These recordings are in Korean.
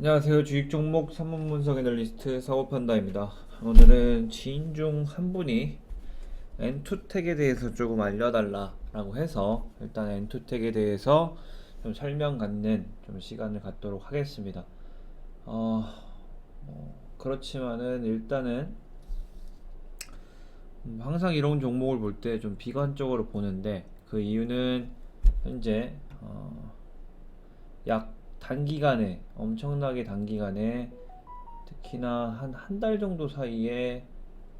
안녕하세요. 주식 종목 산문 분석 애널리스트 사고판다입니다. 오늘은 지인 중 한 분이 엔투텍에 대해서 조금 알려달라라고 해서 일단 엔투텍에 대해서 좀 설명 갖는 좀 시간을 갖도록 하겠습니다. 그렇지만은 일단은 항상 이런 종목을 볼 때 좀 비관적으로 보는데 그 이유는 현재 약 단기간에 엄청나게 단기간에 특히나 한 달 정도 사이에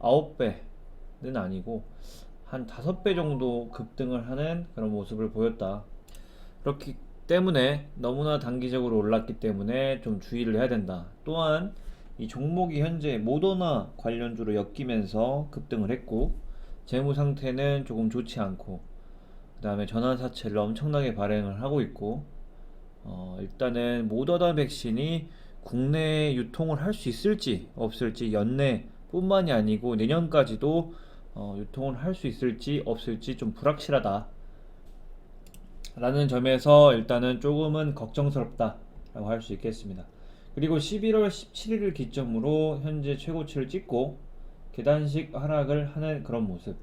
9배는 아니고 한 5배 정도 급등을 하는 그런 모습을 보였다. 그렇기 때문에 너무나 단기적으로 올랐기 때문에 좀 주의를 해야 된다. 또한 이 종목이 현재 모더나 관련주로 엮이면서 급등을 했고 재무 상태는 조금 좋지 않고 그 다음에 전환사채를 엄청나게 발행을 하고 있고 일단은 모더나 백신이 국내에 유통을 할 수 있을지 없을지 연내 뿐만이 아니고 내년까지도 유통을 할 수 있을지 없을지 좀 불확실하다 라는 점에서 일단은 조금은 걱정스럽다 라고 할 수 있겠습니다. 그리고 11월 17일을 기점으로 현재 최고치를 찍고 계단식 하락을 하는 그런 모습,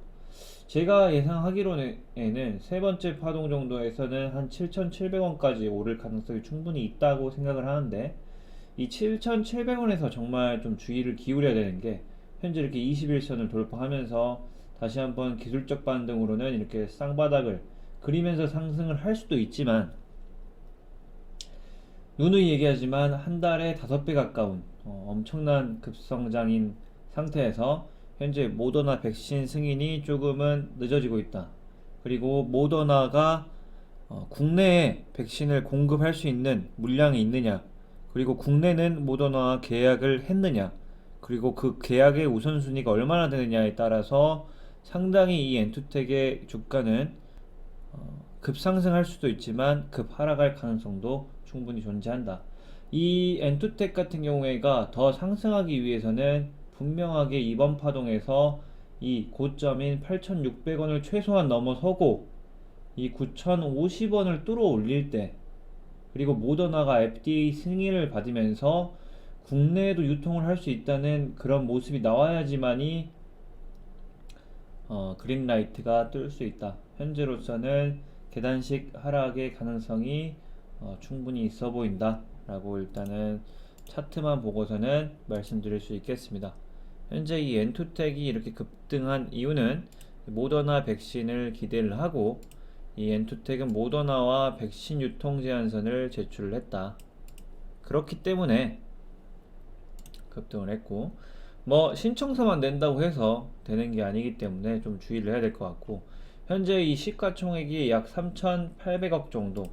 제가 예상하기로는 세 번째 파동 정도에서는 한 7,700원까지 오를 가능성이 충분히 있다고 생각을 하는데, 이 7,700원에서 정말 좀 주의를 기울여야 되는 게 현재 이렇게 21선을 돌파하면서 다시 한번 기술적 반등으로는 이렇게 쌍바닥을 그리면서 상승을 할 수도 있지만, 누누이 얘기하지만 한 달에 5배 가까운 엄청난 급성장인 상태에서 현재 모더나 백신 승인이 조금은 늦어지고 있다. 그리고 모더나가 국내에 백신을 공급할 수 있는 물량이 있느냐, 그리고 국내는 모더나와 계약을 했느냐, 그리고 그 계약의 우선순위가 얼마나 되느냐에 따라서 상당히 이 엔투텍의 주가는 급상승할 수도 있지만 급하락할 가능성도 충분히 존재한다. 이 엔투텍 같은 경우에가 더 상승하기 위해서는 분명하게 이번 파동에서 이 고점인 8,600원을 최소한 넘어서고 이 9,050원을 뚫어 올릴 때, 그리고 모더나가 FDA 승인을 받으면서 국내에도 유통을 할 수 있다는 그런 모습이 나와야지만이 그린라이트가 뜰 수 있다. 현재로서는 계단식 하락의 가능성이 충분히 있어 보인다 라고 일단은 차트만 보고서는 말씀드릴 수 있겠습니다. 현재 이 엔투텍이 이렇게 급등한 이유는 모더나 백신을 기대를 하고, 이 엔투텍은 모더나와 백신 유통 제한선을 제출을 했다. 그렇기 때문에 급등을 했고, 뭐 신청서만 낸다고 해서 되는 게 아니기 때문에 좀 주의를 해야 될 것 같고, 현재 이 시가총액이 약 3,800억 정도,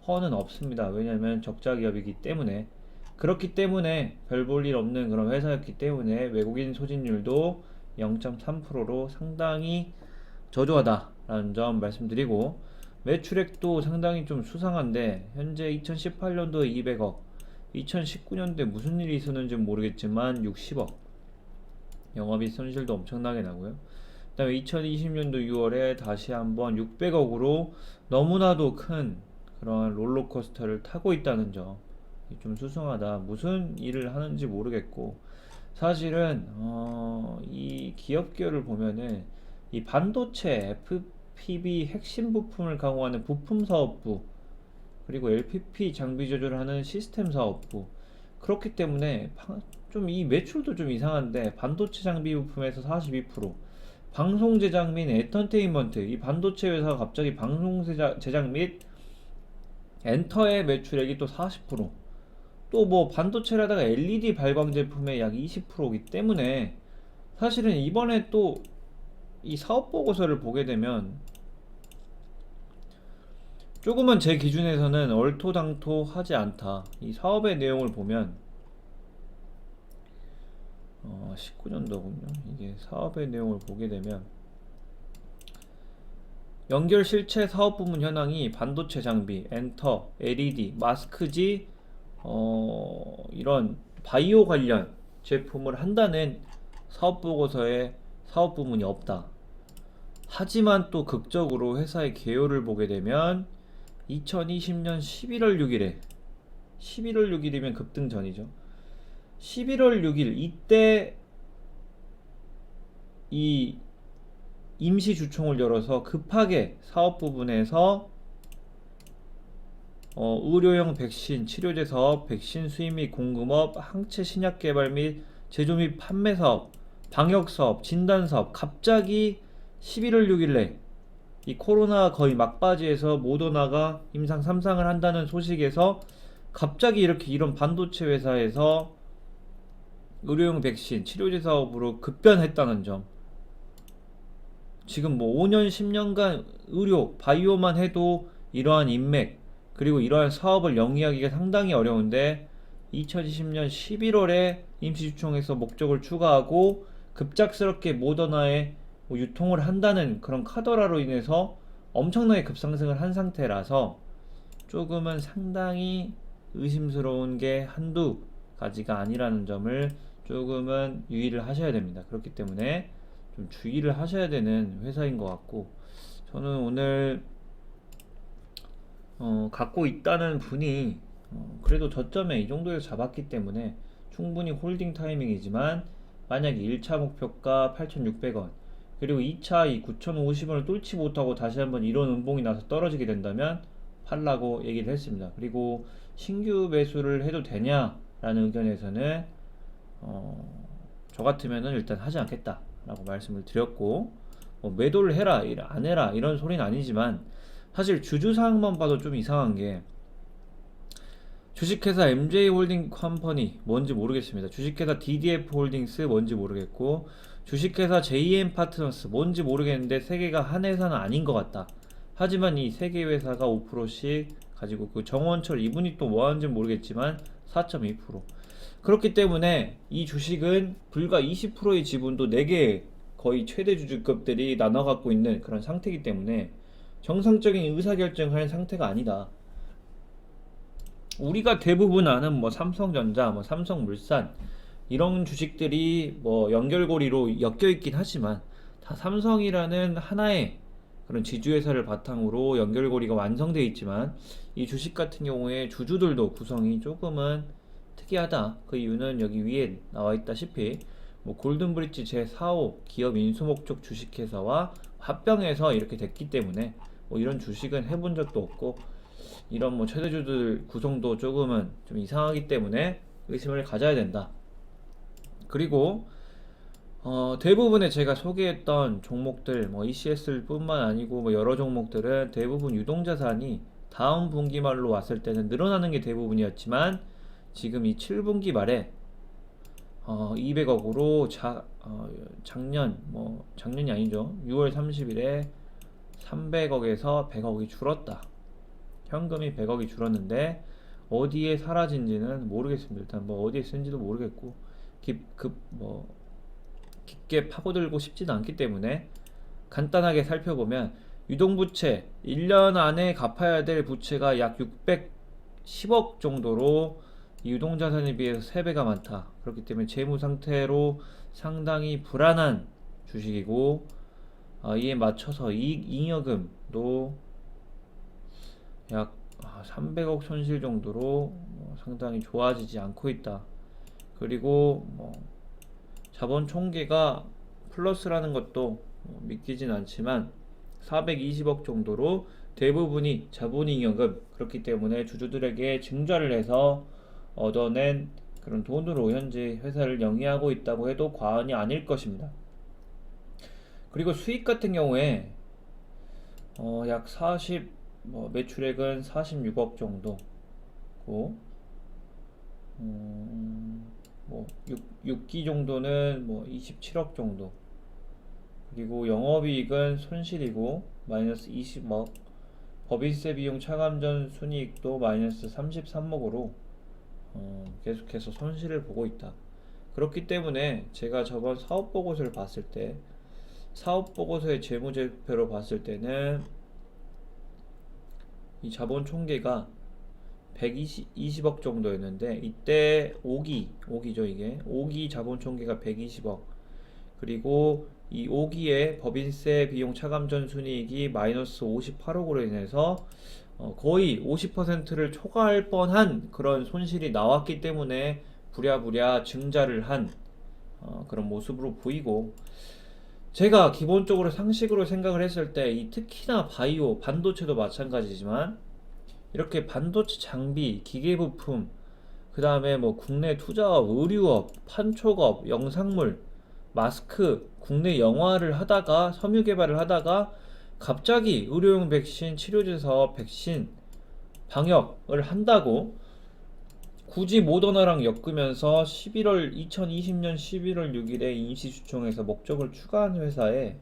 허는 없습니다. 왜냐면 적자 기업이기 때문에. 그렇기 때문에 별 볼 일 없는 그런 회사였기 때문에 외국인 소진율도 0.3%로 상당히 저조하다라는 점 말씀드리고, 매출액도 상당히 좀 수상한데 현재 2018년도에 200억, 2019년도에 무슨 일이 있었는지 모르겠지만 60억, 영업이익 손실도 엄청나게 나고요. 그 다음에 2020년도 6월에 다시 한번 600억으로 너무나도 큰 그런 롤러코스터를 타고 있다는 점, 좀 수상하다. 무슨 일을 하는지 모르겠고, 사실은 이 기업계를 보면은 이 반도체 FPV 핵심 부품을 강화하는 부품 사업부, 그리고 LPP 장비 조절하는 시스템 사업부, 그렇기 때문에 좀 이 매출도 좀 이상한데 반도체 장비 부품에서 42%, 방송 제작 및 엔터테인먼트, 이 반도체 회사가 갑자기 방송 제작 및 엔터의 매출액이 또 40%, 또 뭐 반도체라다가 LED 발광 제품의 약 20%이기 때문에 사실은 이번에 또 이 사업 보고서를 보게 되면 조금은 제 기준에서는 얼토당토하지 않다. 이 사업의 내용을 보면 19년도군요. 이게 사업의 내용을 보게 되면 연결 실체 사업 부문 현황이 반도체 장비, 엔터, LED, 마스크지, 이런 바이오 관련 제품을 한다는 사업 보고서에 사업 부문이 없다. 하지만 또 극적으로 회사의 개요를 보게 되면 2020년 11월 6일에 11월 6일이면 급등 전이죠. 11월 6일 이때 이 임시 주총을 열어서 급하게 사업 부분에서 의료용 백신, 치료제 사업, 백신 수입 및 공급업, 항체 신약 개발 및 제조 및 판매 사업, 방역 사업, 진단 사업, 갑자기 11월 6일에 이 코로나 거의 막바지에서 모더나가 임상 3상을 한다는 소식에서 갑자기 이렇게 이런 반도체 회사에서 의료용 백신, 치료제 사업으로 급변했다는 점. 지금 뭐 5년, 10년간 의료, 바이오만 해도 이러한 인맥, 그리고 이러한 사업을 영위하기가 상당히 어려운데 2020년 11월에 임시주총에서 목적을 추가하고 급작스럽게 모더나에 뭐 유통을 한다는 그런 카더라로 인해서 엄청나게 급상승을 한 상태라서 조금은 상당히 의심스러운 게 한두 가지가 아니라는 점을 조금은 유의를 하셔야 됩니다. 그렇기 때문에 좀 주의를 하셔야 되는 회사인 것 같고, 저는 오늘 갖고 있다는 분이 그래도 저점에 이 정도에서 잡았기 때문에 충분히 홀딩 타이밍이지만, 만약에 1차 목표가 8,600원 그리고 2차 이 9,050원을 뚫지 못하고 다시 한번 이런 음봉이 나서 떨어지게 된다면 팔라고 얘기를 했습니다. 그리고 신규 매수를 해도 되냐라는 의견에서는 저 같으면은 일단 하지 않겠다 라고 말씀을 드렸고, 뭐 매도를 해라 안 해라 이런 소리는 아니지만, 사실 주주사항만 봐도 좀 이상한 게 주식회사 MJ홀딩 컴퍼니 뭔지 모르겠습니다. 주식회사 DDF홀딩스 뭔지 모르겠고, 주식회사 JM파트너스 뭔지 모르겠는데 세 개가 한 회사는 아닌 것 같다. 하지만 이 세 개 회사가 5%씩 가지고, 그 정원철 이분이 또 뭐 하는지 모르겠지만 4.2%. 그렇기 때문에 이 주식은 불과 20%의 지분도 4개 거의 최대 주주급들이 나눠 갖고 있는 그런 상태이기 때문에 정상적인 의사결정을 하는 상태가 아니다. 우리가 대부분 아는 뭐 삼성전자, 뭐 삼성물산 이런 주식들이 뭐 연결고리로 엮여 있긴 하지만 다 삼성이라는 하나의 그런 지주회사를 바탕으로 연결고리가 완성되어 있지만, 이 주식 같은 경우에 주주들도 구성이 조금은 특이하다. 그 이유는 여기 위에 나와 있다시피 뭐 골든브릿지 제4호 기업 인수목적 주식회사와 합병해서 이렇게 됐기 때문에 뭐 이런 주식은 해본 적도 없고, 이런 뭐 최대주들 구성도 조금은 좀 이상하기 때문에 의심을 가져야 된다. 그리고 대부분의 제가 소개했던 종목들, 뭐 ECS 뿐만 아니고 뭐 여러 종목들은 대부분 유동자산이 다음 분기 말로 왔을 때는 늘어나는 게 대부분이었지만, 지금 이 7분기 말에 200억으로 작년이 아니죠. 6월 30일에 300억에서 100억이 줄었다. 현금이 100억이 줄었는데 어디에 사라진지는 모르겠습니다. 일단 뭐 어디에 쓴지도 모르겠고 깊게 파고들고 싶지는 않기 때문에 간단하게 살펴보면, 유동부채 1년 안에 갚아야 될 부채가 약 610억 정도로 유동자산에 비해서 3배가 많다. 그렇기 때문에 재무 상태로 상당히 불안한 주식이고, 이에 맞춰서 잉여금도 약 300억 손실 정도로 상당히 좋아지지 않고 있다. 그리고 자본 총계가 플러스라는 것도 믿기진 않지만 420억 정도로 대부분이 자본잉여금, 그렇기 때문에 주주들에게 증자를 해서 얻어낸 그런 돈으로 현재 회사를 영위하고 있다고 해도 과언이 아닐 것입니다. 그리고 수익 같은 경우에 약 매출액은 46억 정도고, 6기 정도는 27억 정도, 그리고 영업이익은 손실이고 마이너스 20억, 법인세 비용 차감전 순이익도 마이너스 33억으로 계속해서 손실을 보고 있다. 그렇기 때문에 제가 저번 사업보고서를 봤을 때, 사업보고서의 재무제표로 봤을 때는 이 자본 총계가 120억 정도였는데, 이때 5기죠. 이게 5기 자본 총계가 120억, 그리고 이 5기의 법인세 비용 차감전 순이익이 마이너스 58억으로 인해서 거의 50%를 초과할 뻔한 그런 손실이 나왔기 때문에 부랴부랴 증자를 한 그런 모습으로 보이고, 제가 기본적으로 상식으로 생각을 했을 때 이 특히나 바이오, 반도체도 마찬가지지만 이렇게 반도체 장비, 기계부품, 그 다음에 뭐 국내 투자업, 의류업, 판촉업, 영상물, 마스크, 국내 영화를 하다가 섬유 개발을 하다가 갑자기 의료용 백신, 치료제 사업, 백신, 방역을 한다고 굳이 모더나랑 엮으면서 2020년 11월 6일에 인시주총에서 목적을 추가한 회사에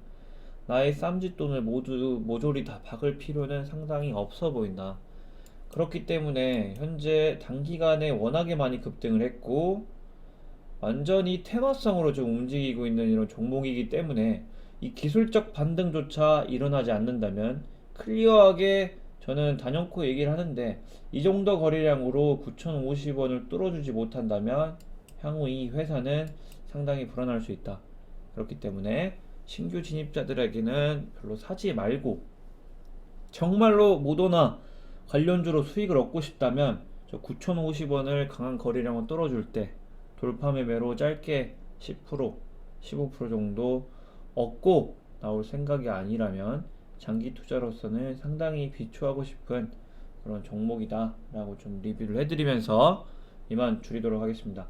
나의 쌈짓돈을 모두 모조리 다 박을 필요는 상당히 없어 보인다. 그렇기 때문에 현재 단기간에 워낙에 많이 급등을 했고 완전히 테마성으로 좀 움직이고 있는 이런 종목이기 때문에 이 기술적 반등조차 일어나지 않는다면 클리어하게 저는 단연코 얘기를 하는데, 이 정도 거래량으로 9,050원을 뚫어주지 못한다면 향후 이 회사는 상당히 불안할 수 있다. 그렇기 때문에 신규 진입자들에게는 별로 사지 말고, 정말로 모더나 관련주로 수익을 얻고 싶다면 저 9,050원을 강한 거래량을 뚫어줄 때 돌파 매매로 짧게 10%, 15% 정도 얻고 나올 생각이 아니라면 장기 투자로서는 상당히 비추하고 싶은 그런 종목이다 라고 좀 리뷰를 해드리면서 이만 줄이도록 하겠습니다.